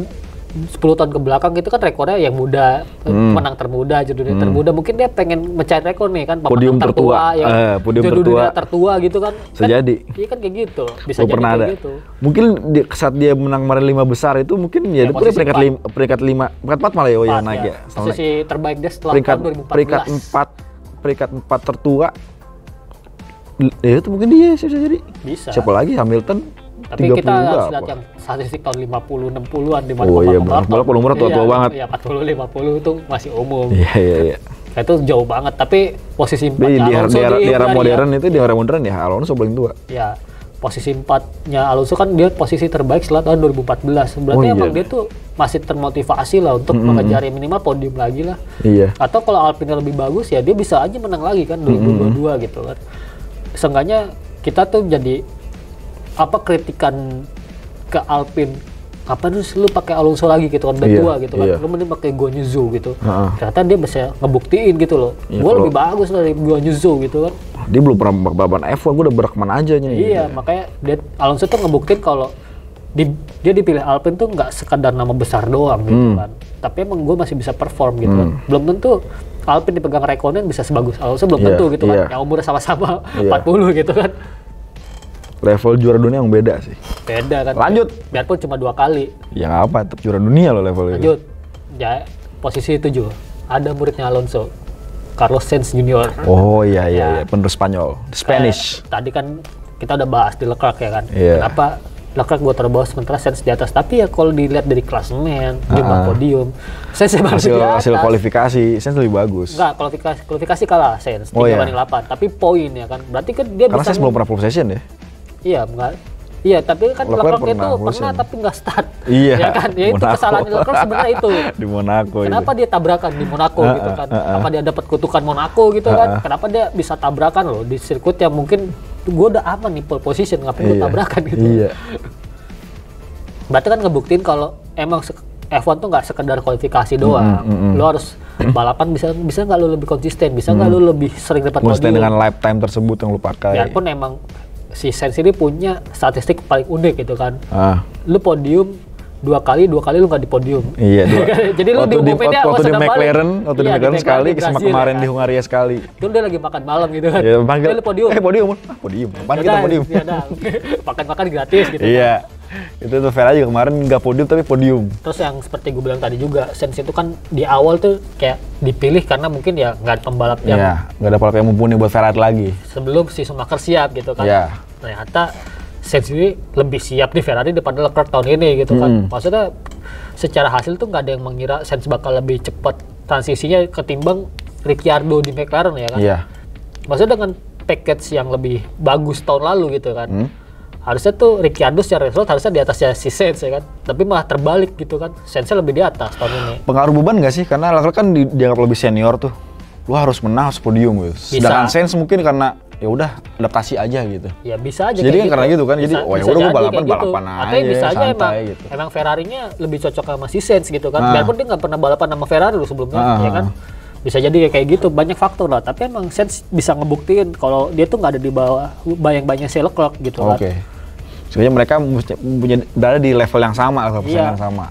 10 tahun ke belakang gitu kan rekornya yang muda, menang termuda, judulnya termuda. Mungkin dia pengen mencari rekor nih kan, podium tertua, podium tertua gitu kan. Sejadi. Iya kan kayak gitu. Bisa jadi pernah kayak ada. gitu. Mungkin saat dia menang kemarin 5 besar itu mungkin ya dia peringkat 4 malah ya yang naik ya. Posisi terbaik dia setelah tahun 2014. Peringkat 4 tertua. Ya itu mungkin dia bisa jadi. Bisa. Siapa lagi? Hamilton. Tapi kita harus lihat yang statistik tahun 50, 60-an di mana balap umurnya tua-tua banget. Iya, 40, 50 itu masih umum. Iya. Itu jauh banget, tapi posisi 4-nya Alonso di era modern itu, di era modern ya Alonso paling tua. Iya. Posisi 4-nya Alonso kan dia posisi terbaik setelah tahun 2014. Berarti emang dia tuh masih termotivasi lah untuk mengejar minimal podium lagi lah. Iya. Atau kalau Alpine lebih bagus ya dia bisa aja menang lagi kan 2022 gitu kan. Seenggaknya kita tuh jadi kritikan ke Alpine, apa terus lu pakai Alonso lagi gitu kan, udah tua gitu kan, lu mending pakai Guan Yu Zhou gitu. Ternyata dia bisa ngebuktiin gitu loh, gue lebih bagus dari Guan Yu Zhou gitu kan. Dia belum pernah balapan F1, gue udah berekman aja nya. Iya, makanya Alonso tuh ngebuktiin kalau dia dipilih Alpine tuh nggak sekadar nama besar doang gitu kan, tapi emang gue masih bisa perform gitu kan. Belum tentu Alpine dipegang Räikkönen bisa sebagus Alonso, belum tentu gitu kan, yang umurnya sama-sama 40 gitu kan. Level juara dunia yang beda sih. Beda kan. Lanjut. Biarpun cuma 2 kali. Ya apa, tetap juara dunia loh level itu. Lanjut. Ya, posisi 7. Ada muridnya Alonso, Carlos Sainz Junior. Oh iya, penerus Spanyol, Spanish. Tadi kan kita udah bahas di Leclerc ya kan. Iya. Kenapa Leclerc gue terbawah sementara Sainz di atas? Tapi ya kalau dilihat dari klasemen, jumlah podium, Sainz hasil kualifikasi, Sainz lebih bagus. Enggak, kualifikasi kalah Sainz 3/8, tapi poin ya kan. Berarti kan dia karena bisa. Sainz belum pernah full session ya. Iya, enggak. Iya, tapi kan Leclerc itu pernah tapi nggak start. Iya. Ya kan? Ya itu kesalahan Leclerc sebenarnya itu. Di Monaco. Kenapa dia tabrakan di Monaco gitu kan? Apa dia dapat kutukan Monaco gitu kan? Kenapa dia bisa tabrakan loh di sirkuit yang mungkin gue udah aman nih pole position, ngapain gue tabrakan gitu. Iya. Berarti kan ngebuktiin kalau emang F1 tuh nggak sekedar kualifikasi doang. Lo harus balapan bisa nggak lo lebih konsisten, bisa nggak lo lebih sering dapat podium. Konsisten dengan lifetime tersebut yang lo pakai. Biarpun emang si Sainz ini punya statistik paling unik gitu kan. Lu podium dua kali lu nggak di podium. Iya. Jadi lu diumuminnya waktu di McLaren, sekali, sama kemarin di kan? Hungaria sekali. Itu dia lagi makan malam gitu kan. Iya, panggil podium. Podium. Apaan kita podium? Iya, makan gratis gitu. Iya. Itu tuh Ferrari juga kemarin nggak podium tapi podium. Terus yang seperti gue bilang tadi juga, Sainz itu kan di awal tuh kayak dipilih karena mungkin ya nggak ada pembalap yang nggak ada pembalap yang mumpuni buat Ferrari lagi. Sebelum si Schumacher siap gitu kan. Iya. Ternyata Sainz ini lebih siap di Ferrari daripada Leclerc tahun ini gitu kan. Maksudnya secara hasil tuh nggak ada yang mengira Sainz bakal lebih cepat transisinya ketimbang Ricciardo di McLaren ya kan. Iya. Maksudnya dengan package yang lebih bagus tahun lalu gitu kan. Harusnya tuh Ricciardo secara result harusnya di atasnya si Sainz ya kan. Tapi malah terbalik gitu kan. Sainznya lebih di atas tahun ini. Pengaruh beban nggak sih? Karena Leclerc kan dianggap lebih senior tuh. Lu harus menang, harus podium gitu. Sedangkan Sainz mungkin karena ya udah adaptasi aja gitu. Ya bisa aja. Jadi kan gitu. karena gitu kan. Jadi ya udah gue balapan aja. Atau bisa aja gitu. emang Ferrari-nya lebih cocok sama si Sainz gitu kan. Biarpun dia nggak pernah balapan sama Ferrari dulu sebelumnya, ya kan. Bisa jadi kayak gitu, banyak faktor lah. Tapi emang Sainz bisa ngebuktiin kalau dia tuh nggak ada di bawah bayang-bayangnya si Leclerc gitu kan. Oke. Sebenarnya mereka berada di level yang sama, yang sama.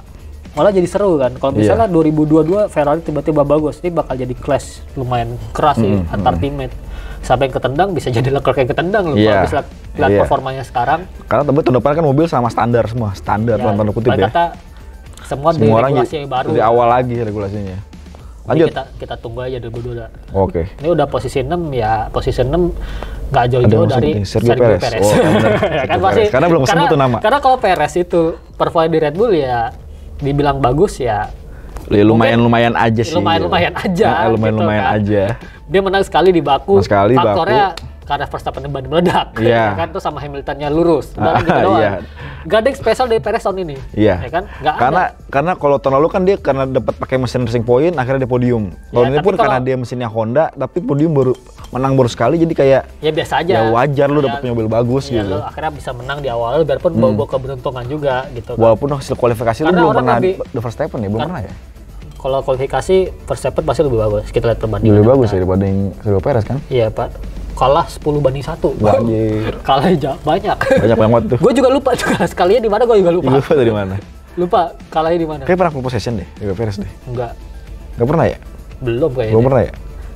Malah jadi seru kan. Kalau misalnya 2022 Ferrari tiba-tiba bagus, ini bakal jadi clash lumayan keras sih antar teammate. Sampai yang ketendang bisa jadi Leclerc yang ketendang loh. Kalau bisa lihat performanya sekarang. Karena tahun depan kan mobil sama standar semua, dalam tanda kutip ya. Kata semua regulasi baru. Dari awal lagi regulasinya. Lanjut. Kita tunggu aja 2022. Oke. Ini udah posisi 6 ya, posisi 6 nggak jauh-jauh dari Sergio Perez. Oh, ya kan pasti. Karena belum sembuh tuh nama. Karena kalau Perez itu performa di Red Bull ya dibilang bagus ya. Lumayan aja sih. Lumayan aja. Dia menang sekali di Baku. Faktornya karena Verstappen ban meledak, ya kan, tuh sama Hamiltonnya lurus, udah gitu doang. Gak ada yang spesial dari Perez tahun ini, ya kan? Gak karena kalau tahun lalu kan dia karena dapat pakai mesin Racing Point, akhirnya dia podium. Tahun ini pun karena dia mesinnya Honda, tapi podium menang baru sekali, jadi kayak ya biasa aja. Ya wajar lu dapat mobil bagus gitu. Lu akhirnya bisa menang di awal, biarpun bawa keberuntungan juga gitu. Walaupun hasil kualifikasi lu belum pernah The Verstappen ya, belum pernah ya. Kalau kualifikasi Verstappen pasti lebih bagus. Kita lihat perbandingan. Lebih bagus ya dibanding Sergio Perez kan? Iya, Pak. Kalah 10-1. Anjir. Kalah banyak. Banyak banget tuh. Gue juga lupa juga sekalinya di mana, gue juga lupa. Lupa dari mana? Lupa kalahnya di mana. Kayak pernah full possession deh, Sergio Perez deh. Enggak pernah ya? Belum kayaknya. Belum pernah ya?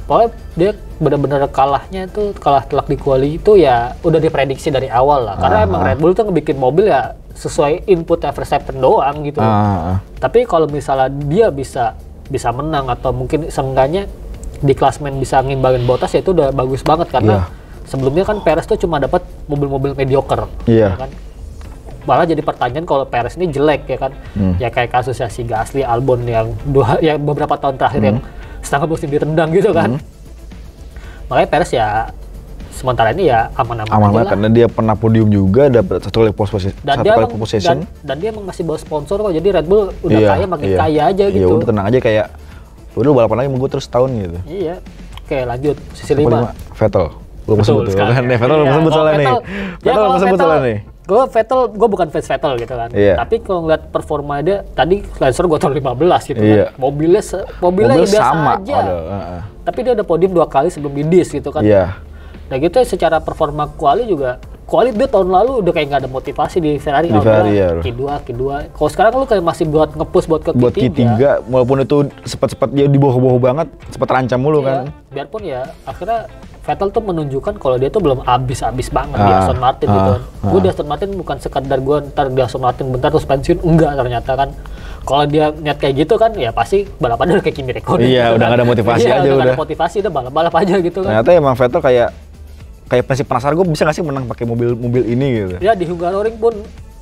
Pokoknya dia benar-benar kalahnya itu kalah telak di quali itu ya udah diprediksi dari awal lah. Karena emang Red Bull tuh ngebikin mobil ya sesuai inputnya Verstappen doang gitu. Tapi kalau misalnya dia bisa menang atau mungkin seenggaknya di klasmen bisa ngimbangin Bottas ya itu udah bagus banget karena sebelumnya kan Perez tuh cuma dapat mobil-mobil mediocre, ya kan. Malah jadi pertanyaan kalau Perez ini jelek ya kan. Ya kayak kasusnya si Gasly, Albon yang beberapa tahun terakhir yang setengah musim ditendang gitu kan. Makanya Perez ya sementara ini ya aman-aman aja lah. Karena dia pernah podium juga, dapat satu kali position. Dan dia emang masih bawa sponsor kok, jadi Red Bull udah kaya makin kaya aja gitu. Iya udah tenang aja kayak udah balapan lagi mau gue terus tahun gitu. Iya. Oke lanjut, sisi 5. Vettel. Belum sebut tuh kan. Vettel belum sebut soalnya nih. Vettel belum sebut soalnya nih. Gue bukan fans Vettel gitu kan. Tapi kalau ngeliat performa dia, tadi Lancer gue tahun 15 gitu kan. Mobilnya biasa sama aja. Tapi dia udah podium 2 kali sebelum di dis gitu kan. Nah gitu secara performa quali dia tahun lalu udah kayak nggak ada motivasi di Ferrari. Q2. Kalau sekarang lu kayak masih buat nge-push buat Q3 walaupun itu cepat-cepat dia di bawah-bawah banget, cepat terancam mulu kan. Biarpun ya akhirnya Vettel tuh menunjukkan kalau dia tuh belum abis banget di Aston Martin gitu. Gue di Aston Martin bukan sekadar gue ntar di Aston Martin bentar terus pensiun, enggak ternyata kan. Kalau dia niat kayak gitu kan ya pasti balapannya udah kayak Kimi Räikkönen. Iya, gitu udah nggak ada motivasi aja udah. Ada motivasi udah balap aja gitu kan. Ternyata emang Vettel kayak masih penasaran, gue bisa nggak sih menang pakai mobil ini gitu. Ya di Hungaroring pun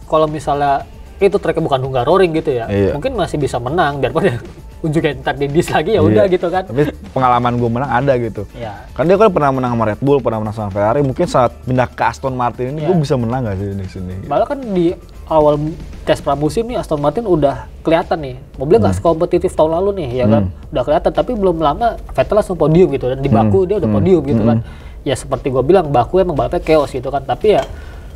kalau misalnya itu tracknya bukan Hungaroring gitu ya, mungkin masih bisa menang biarpun ya ujungnya ntar di dis lagi ya udah gitu kan. Tapi pengalaman gue menang ada gitu. Kan dia kan pernah menang sama Red Bull, pernah menang sama Ferrari, mungkin saat pindah ke Aston Martin ini gue bisa menang nggak sih di sini? Malah kan di awal tes pramusim nih Aston Martin udah kelihatan nih mobilnya nggak sekompetitif tahun lalu nih ya kan, udah kelihatan. Tapi belum lama Vettel langsung podium gitu, dan di Baku dia udah podium gitu kan. Ya seperti gue bilang, Baku emang balapnya chaos gitu kan. Tapi ya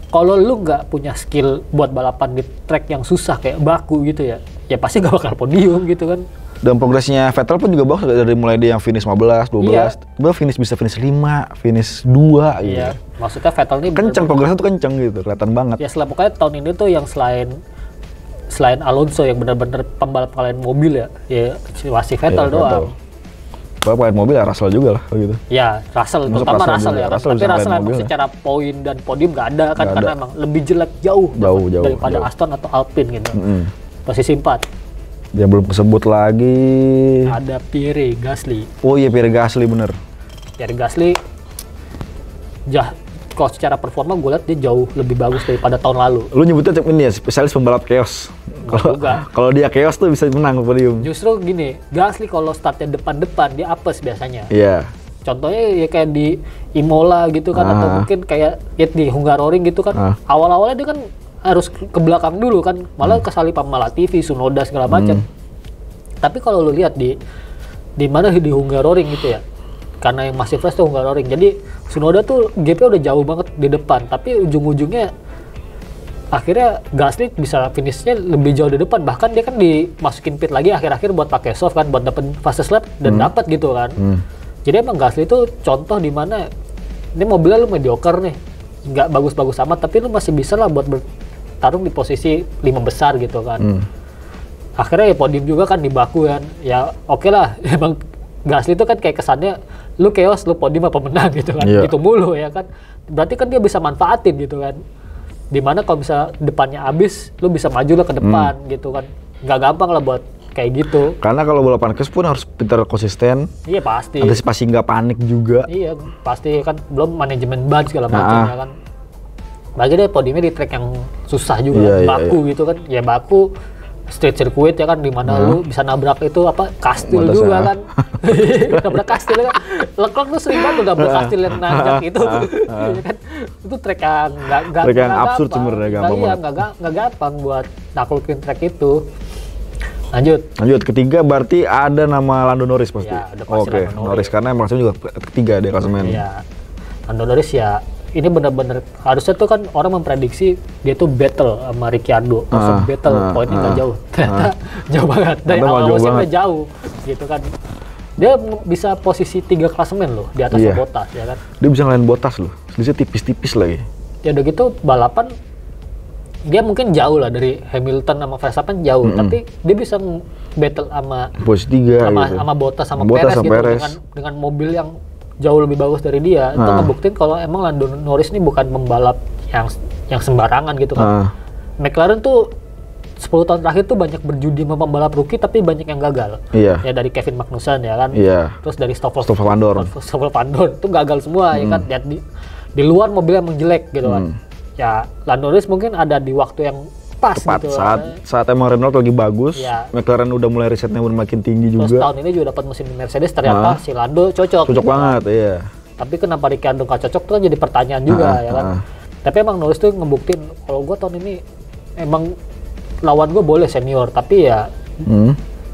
kalau lu nggak punya skill buat balapan di track yang susah kayak Baku gitu ya pasti nggak bakal podium gitu kan. Dan progresnya Vettel pun juga bagus dari mulai dia yang finish 15, 12, bisa finish 5, finish 2 gitu. Iya, maksudnya Vettel ini kenceng, progresnya tuh kenceng gitu, kelihatan banget. Ya pokoknya tahun ini tuh yang selain selain Alonso yang benar-benar pembalap kalian mobil ya masih Vettel doang. Pemain mobil ya Russell juga lah gitu. Ya Russell, terutama Russell ya. Tapi Russell emang secara poin dan podium nggak ada kan, karena emang lebih jelek jauh daripada Aston atau Alpine gitu. Posisi 4. Dia belum kesebut lagi. Ada Pierre Gasly. Oh iya, Pierre Gasly bener. Pierre Gasly, kalau secara performa gue lihat dia jauh lebih bagus daripada tahun lalu. Lu nyebutnya ini ya, spesialis pembalap chaos. Kalau dia chaos tuh bisa menang podium. Justru gini, Gasly kalau startnya depan-depan dia apes biasanya. Iya. Contohnya ya kayak di Imola gitu kan, atau mungkin kayak di Hungaroring gitu kan. Awal-awalnya dia kan harus ke belakang dulu kan, malah kesalip sama Latifi, Tsunoda segala macam. Tapi kalau lu lihat di mana di Hungaroring gitu ya, karena yang masih fresh tuh Hungaroring, jadi Tsunoda tuh gap-nya udah jauh banget di depan, tapi ujung-ujungnya akhirnya Gasly bisa finishnya lebih jauh di depan, bahkan dia kan dimasukin pit lagi akhir-akhir buat pakai soft kan, buat dapet fastest lap dan dapat gitu kan. Jadi emang Gasly itu contoh di mana ini mobilnya lu mediocre nih, nggak bagus-bagus amat, tapi lu masih bisa lah buat bertarung di posisi 5 besar gitu kan. Akhirnya ya podium juga kan di Baku kan, ya oke lah. Emang Gasly itu kan kayak kesannya lu chaos, lu podium apa menang gitu kan, gitu mulu ya kan. Berarti kan dia bisa manfaatin gitu kan. Dimana kalau bisa depannya habis, lu bisa maju lah ke depan gitu kan. Nggak gampang lah buat kayak gitu. Karena kalau balapan kes pun harus pintar konsisten. Iya pasti. Antisipasi nggak panik juga. Iya pasti kan, belum manajemen ban segala macam ya kan. Lagi deh podiumnya di track yang susah juga, Baku gitu kan. Ya Baku street circuit ya kan, dimana lu bisa nabrak itu apa kastil juga kan. Nabrak kastil kan, Leclerc tuh sering banget nabrak kastil yang nanjak itu. Ya kan? Itu track yang nggak absurd sebenarnya, gampang banget. Nggak gampang buat naklukin track itu. Lanjut ketiga berarti ada nama Lando Norris pasti. Ya, Oke, Norris karena emang juga ketiga dia klasemen. Iya, Lando Norris ya. Ini benar-benar harusnya tuh kan orang memprediksi dia tuh battle sama Ricciardo, battle poinnya nggak jauh, ternyata jauh banget dari awal udah jauh gitu kan. Dia bisa posisi 3 klasemen loh di atas Bottas ya kan. Dia bisa ngelain Bottas loh, selisih tipis-tipis lagi. Ya udah gitu balapan dia mungkin jauh lah dari Hamilton sama Verstappen jauh, tapi dia bisa battle sama posisi 3 sama Bottas sama Perez gitu dengan mobil yang jauh lebih bagus dari dia. Itu ngebuktiin kalau emang Lando Norris ini bukan pembalap yang sembarangan gitu kan. McLaren tuh 10 tahun terakhir tuh banyak berjudi sama pembalap rookie, tapi banyak yang gagal. Ya dari Kevin Magnussen ya kan. Terus dari Stoffel Vandoorne itu gagal semua ya kan. Lihat di luar mobilnya emang jelek gitu kan. Ya Lando Norris mungkin ada di waktu yang tepat gitu saat emang Renault lagi bagus, McLaren udah mulai risetnya udah makin tinggi juga. Terus tahun ini juga dapat mesin Mercedes, ternyata si Lando cocok banget, iya. Tapi kenapa Ricciardo nggak cocok tuh kan jadi pertanyaan juga ya kan. Tapi emang Norris tuh ngebuktiin kalau gue tahun ini emang lawan gue boleh senior, tapi ya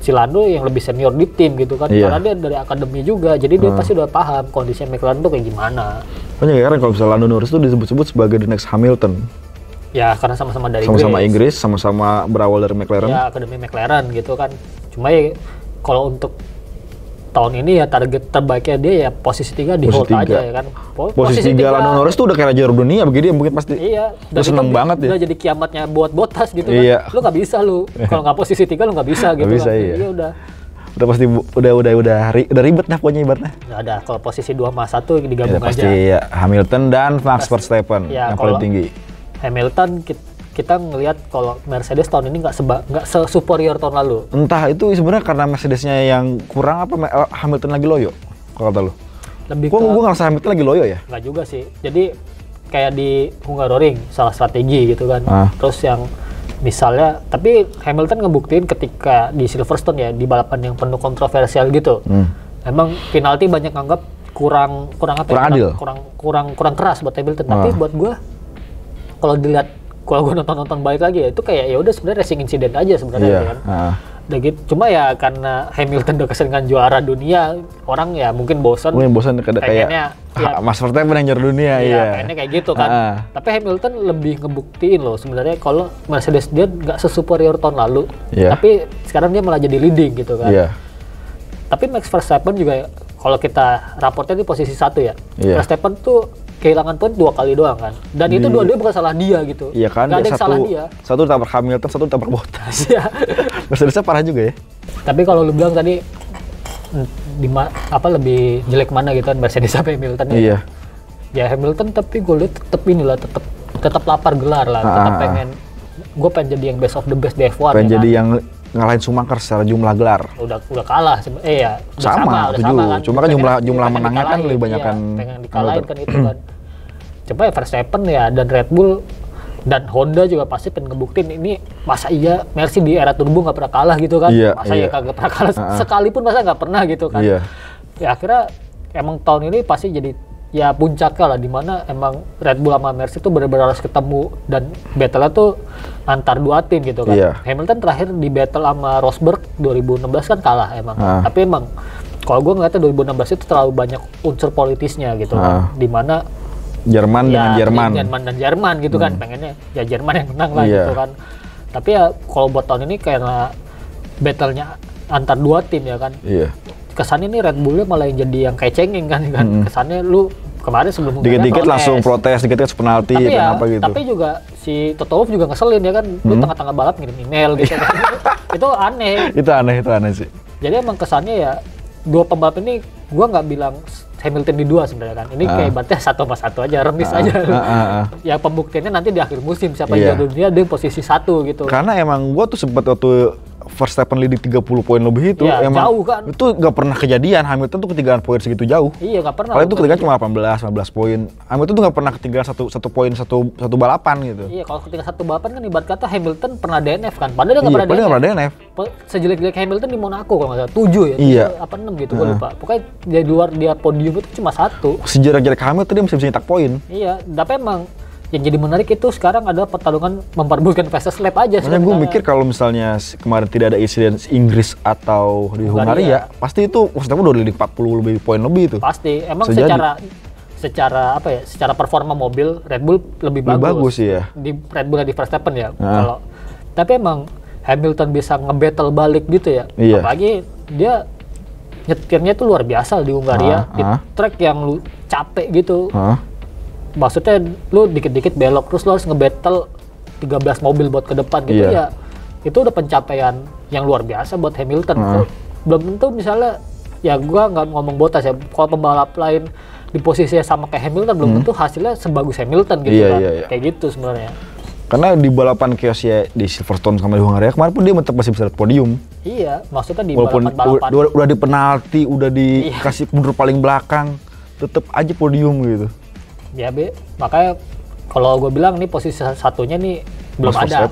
si Lando yang lebih senior di tim gitu kan, karena dia dari akademi juga, jadi dia pasti udah paham kondisi McLaren tuh kayak gimana. Makanya kan kalau misalnya Lando Norris tuh disebut-sebut sebagai the next Hamilton. Ya karena sama-sama dari Inggris, sama-sama berawal dari McLaren. Ya akademi McLaren gitu kan. Cuma ya kalau untuk tahun ini ya target terbaiknya dia ya posisi 3 di hold aja ya kan. Posisi 3 Lando Norris tuh udah kayak raja dunia begini ya mungkin pasti. Iya. Udah seneng banget ya. Udah jadi kiamatnya buat Bottas gitu kan. Lu nggak bisa lu. Kalau nggak posisi 3 lu nggak bisa gitu. Bisa, kan. Iya udah. Udah pasti udah ribet dah pokoknya ibaratnya. Nggak ada. Kalau posisi 2 sama 1 digabung aja. Pasti ya Hamilton dan Max Verstappen yang paling tinggi. Hamilton kita ngelihat kalau Mercedes tahun ini nggak superior tahun lalu. Entah itu sebenarnya karena Mercedesnya yang kurang apa Hamilton lagi loyo kalau kata lu. Lebih gue ngerasa Hamilton lagi loyo ya. Nggak juga sih. Jadi kayak di Hungaroring salah strategi gitu kan. Terus yang misalnya, tapi Hamilton ngebuktiin ketika di Silverstone ya, di balapan yang penuh kontroversial gitu. Emang penalti banyak nganggap kurang adil. Kurang keras buat Hamilton. Tapi buat gue kalau dilihat, kalau gue nonton balik lagi ya itu kayak ya udah sebenarnya racing incident aja sebenarnya kan. Udah gitu. Cuma ya karena Hamilton udah keseringan juara dunia, orang ya mungkin bosan kayak ya, Mas Verstappen yang juara dunia pengennya kayak gitu kan. Tapi Hamilton lebih ngebuktiin loh sebenarnya kalau Mercedes dia nggak sesuperior tahun lalu, tapi sekarang dia malah jadi leading gitu kan. Tapi Max Verstappen juga kalau kita raportnya di posisi 1 ya. Verstappen tuh kehilangan poin 2 kali doang kan. Dan itu dua-duanya bukan salah dia gitu. Iya kan, nggak ada yang salah dia. Satu ditabrak Hamilton, satu ditabrak Bottas. Iya. Mercedes parah juga ya. Tapi kalau lu bilang tadi lebih jelek mana gitu kan, Mercedes apa Hamilton ya? Iya. Ya Hamilton, tapi gue lihat tetap lapar gelar lah, tetap pengen, gue pengen jadi yang best of the best di F1. Pengen jadi yang ngalahin Schumacher secara jumlah gelar. Udah kalah, ya. Sama kan. Cuma kan jumlah menangnya kan lebih banyak kan. Pengen dikalahin kan itu kan. Coba ya Verstappen ya, dan Red Bull dan Honda juga pasti pengen ngebuktiin ini, masa iya Mercy di era turbo nggak pernah kalah gitu kan. Masa ya kagak pernah kalah sekalipun, masa nggak pernah gitu kan. Ya akhirnya emang tahun ini pasti jadi ya puncaknya lah, dimana emang Red Bull sama Mercy tuh benar-benar harus ketemu, dan battle-nya tuh antar dua tim gitu kan. Hamilton terakhir di battle sama Rosberg 2016 kan kalah emang. Tapi emang kalau gue ngeliatnya 2016 itu terlalu banyak unsur politisnya gitu kan, dimana Jerman dengan Jerman. Jerman dan Jerman gitu kan, pengennya ya Jerman yang menang lah gitu kan. Tapi ya kalau buat tahun ini karena battle-nya antar dua tim ya kan. Kesannya nih Red Bull-nya malah yang jadi yang kayak cengeng kan. Kesannya lu kemarin sebelum dikit-dikit langsung protes, dikit-dikit penalti, kenapa gitu. Tapi juga si Toto Wolff juga ngeselin ya kan, lu tengah-tengah balap ngirim email gitu kan. Itu aneh. Itu aneh sih. Jadi emang kesannya ya dua pembalap ini, gua nggak bilang Hamilton di dua sebenarnya kan. Ini kayak ibaratnya 1+1 aja, remis aja. Ya pembuktiannya nanti di akhir musim siapa yang juara dunia, dia posisi 1 gitu. Karena emang gua tuh sempat waktu Verstappen leading 30 poin lebih itu, emang jauh kan. Itu nggak pernah kejadian Hamilton tuh ketinggalan poin segitu jauh. Iya, nggak pernah. Paling itu ketinggalan cuma 15 poin. Hamilton tuh nggak pernah ketinggalan satu poin satu balapan gitu. Iya, kalau ketinggalan satu balapan kan ibarat kata Hamilton pernah DNF kan. Padahal dia nggak pernah DNF. Sejelek-jelek Hamilton di Monaco kalau nggak salah 7 ya. Iya. Apa 6 gitu, gue lupa. Pokoknya dari luar dia podium itu cuma 1. Sejarah-jarah Hamilton dia masih bisa nyetak poin. Iya, tapi emang yang jadi menarik itu sekarang adalah pertarungan memperebutkan fastest lap aja. Makanya gue mikir kalau misalnya kemarin tidak ada insiden Inggris atau di Hungaria, pasti itu Verstappen udah leading 40 lebih poin lebih itu. Pasti. Emang secara performa mobil Red Bull lebih bagus ya. Di Red Bull di Verstappen ya. Tapi emang Hamilton bisa nge-battle balik gitu ya. Apalagi dia nyetirnya tuh luar biasa di Hungaria, di track yang lu capek gitu. Maksudnya lu dikit-dikit belok, terus lu harus nge-battle 13 mobil buat ke depan gitu ya. Itu udah pencapaian yang luar biasa buat Hamilton. Belum tentu misalnya, ya gua nggak ngomong Bottas ya, kalau pembalap lain di posisinya sama kayak Hamilton, belum tentu hasilnya sebagus Hamilton gitu kan. Kayak gitu sebenarnya. Karena di balapan chaos ya di Silverstone sama di Hungaria kemarin pun dia tetap masih bisa podium. Iya, maksudnya di balapan udah di penalti, udah dikasih mundur paling belakang, tetap aja podium gitu. Ya makanya kalau gue bilang nih posisi satunya nih belum ada.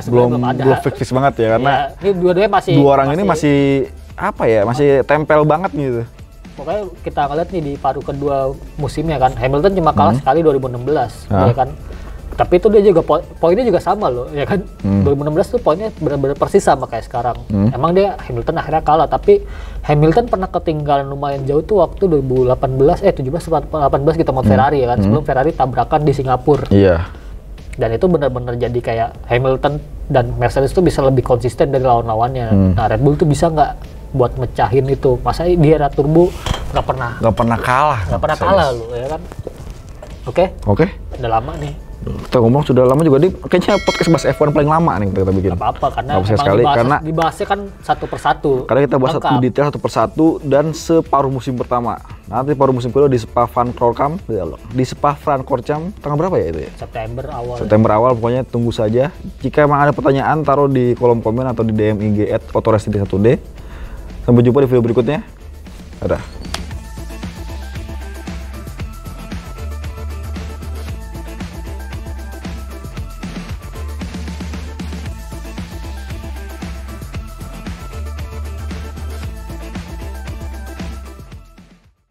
Belum fix banget ya, karena ini dua-duanya dua orang ini masih apa ya, masih tempel banget gitu. Pokoknya kita ngeliat nih di paruh kedua musimnya kan, Hamilton cuma kalah sekali 2016 ya kan. Tapi itu dia juga poinnya juga sama loh ya kan. 2016 tuh poinnya benar-benar persis sama kayak sekarang. Emang dia Hamilton akhirnya kalah, tapi Hamilton pernah ketinggalan lumayan jauh tuh waktu 17-18 kita mau Ferrari ya kan. Sebelum Ferrari tabrakan di Singapura. Dan itu benar-benar jadi kayak Hamilton dan Mercedes tuh bisa lebih konsisten dari lawan-lawannya. Nah, Red Bull tuh bisa nggak buat mecahin itu? Masa di era turbo nggak pernah kalah loh ya kan. Oke. Udah lama nih. Kita ngomong sudah lama juga, kayaknya podcast bahas F1 paling lama nih kita bikin. Gak apa-apa, karena dibahasnya kan satu persatu. Karena kita bahas satu detail satu persatu dan separuh musim pertama. Nanti paruh musim kedua di Spa-Francorchamps, tanggal berapa ya itu ya? September awal pokoknya, tunggu saja. Jika emang ada pertanyaan, taruh di kolom komen atau di DM IG @autoracing1d. Sampai jumpa di video berikutnya. Dadah.